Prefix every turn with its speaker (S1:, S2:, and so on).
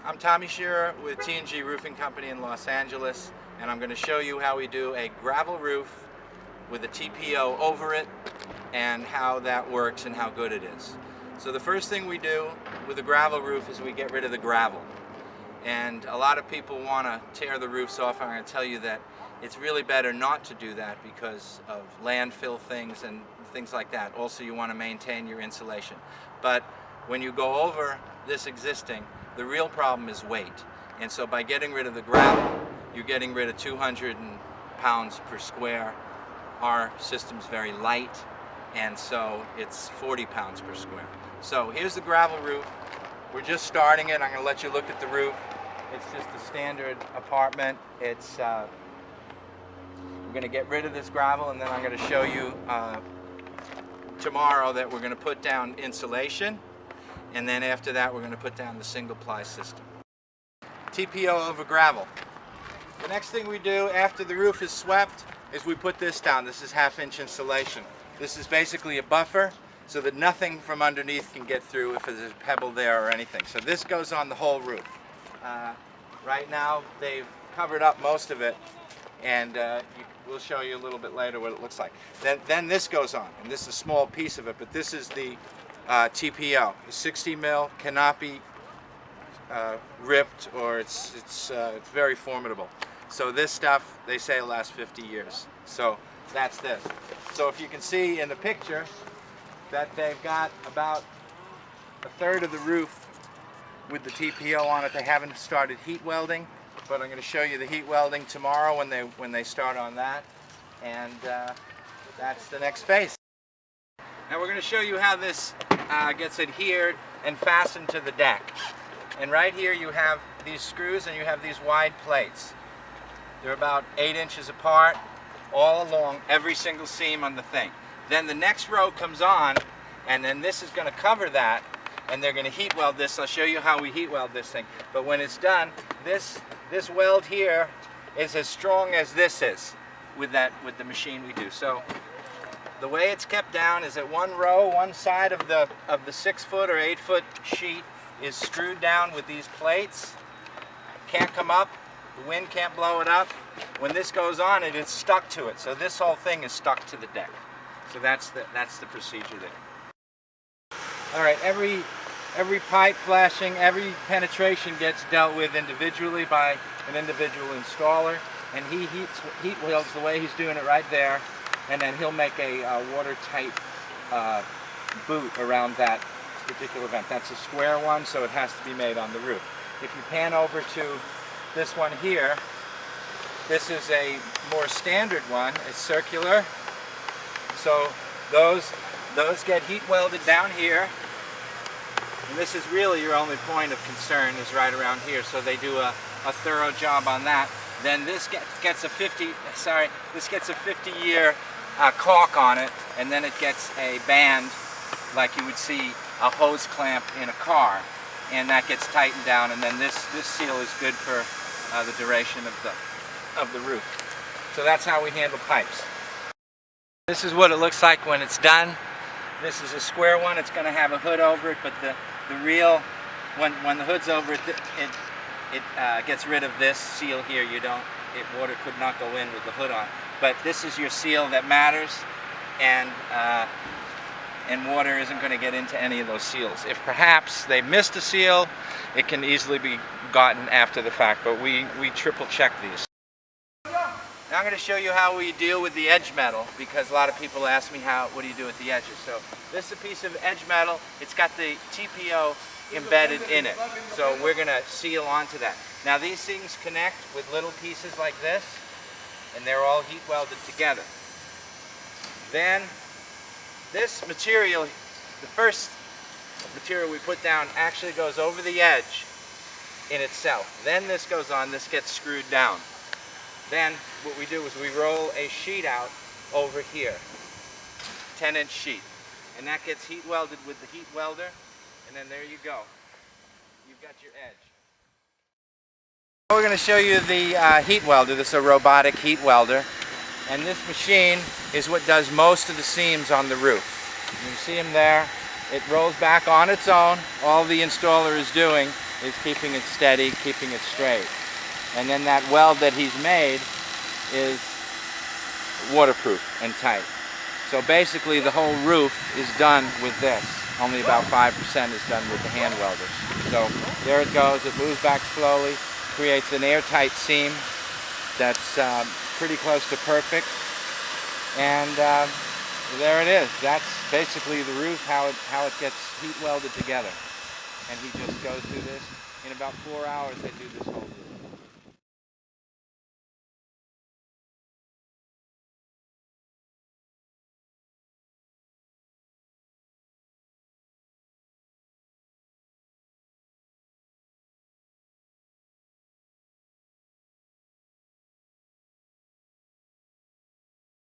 S1: I'm Tommy Shearer with T&G Roofing Company in Los Angeles, and I'm going to show you how we do a gravel roof with a TPO over it and how that works and how good it is. So the first thing we do with a gravel roof is we get rid of the gravel. And a lot of people want to tear the roofs off. I'm going to tell you that it's really better not to do that because of landfill things and things like that. Also, you want to maintain your insulation. But when you go over this existing, the real problem is weight. And so by getting rid of the gravel, you're getting rid of 200 pounds per square. Our system's very light, and so it's 40 pounds per square. So here's the gravel roof. We're just starting it. I'm going to let you look at the roof. It's just a standard apartment. It's we're going to get rid of this gravel, and then I'm going to show you tomorrow that we're going to put down insulation, and then after that we're going to put down the single ply system. TPO over gravel. The next thing we do after the roof is swept is we put this down. This is 1/2-inch insulation. This is basically a buffer so that nothing from underneath can get through if there's a pebble there or anything. So this goes on the whole roof. Right now they've covered up most of it, and we'll show you a little bit later what it looks like. Then this goes on, and this is a small piece of it, but this is the TPO. The 60 mil cannot be ripped, or it's very formidable. So this stuff, they say, will last 50 years. So that's this. So if you can see in the picture that they've got about 1/3 of the roof with the TPO on it. They haven't started heat welding, but I'm going to show you the heat welding tomorrow when they start on that, and that's the next phase. Now we're going to show you how this gets adhered and fastened to the deck. And right here you have these screws and you have these wide plates. They're about 8 inches apart all along every single seam on the thing. Then the next row comes on, and then this is going to cover that, and they're going to heat weld this. I'll show you how we heat weld this thing. But when it's done, this weld here is as strong as this is with the machine we do. So the way it's kept down is that one row, one side of the 6-foot or 8-foot sheet is screwed down with these plates. Can't come up. The wind can't blow it up. When this goes on, it is stuck to it. So this whole thing is stuck to the deck. So that's the procedure there. All right, every pipe flashing, every penetration gets dealt with individually by an individual installer, and he heat welds the way he's doing it right there, and then he'll make a watertight boot around that particular vent. That's a square one, so it has to be made on the roof. If you pan over to this one here, this is a more standard one. It's circular. So those get heat welded down here, and this is really your only point of concern is right around here. So they do a thorough job on that. Then this gets a 50-year caulk on it, and then it gets a band like you would see a hose clamp in a car, and that gets tightened down, and then this seal is good for the duration of the roof. So that's how we handle pipes. This is what it looks like when it's done. This is a square one. It's going to have a hood over it, but the real, when the hood's over it, it gets rid of this seal here. Water could not go in with the hood on. But this is your seal that matters, and water isn't going to get into any of those seals. If perhaps they missed a seal, it can easily be gotten after the fact, but we triple check these. Now I'm going to show you how we deal with the edge metal, because a lot of people ask me what do you do with the edges. So this is a piece of edge metal. It's got the TPO embedded in it. So we're going to seal onto that. Now these things connect with little pieces like this, and they're all heat welded together. Then this material, the first material we put down, actually goes over the edge in itself. Then this goes on, this gets screwed down. Then what we do is we roll a sheet out over here, 10-inch sheet, and that gets heat welded with the heat welder, and then there you go. You've got your edge. We're going to show you the heat welder. This is a robotic heat welder, and this machine is what does most of the seams on the roof. You see them there. It rolls back on its own. All the installer is doing is keeping it steady, keeping it straight. And then that weld that he's made is waterproof and tight. So basically the whole roof is done with this. Only about 5% is done with the hand welders. So there it goes, it moves back slowly, creates an airtight seam that's pretty close to perfect. And there it is. That's basically the roof, how it gets heat welded together. And he just goes through this. In about 4 hours they do this whole roof.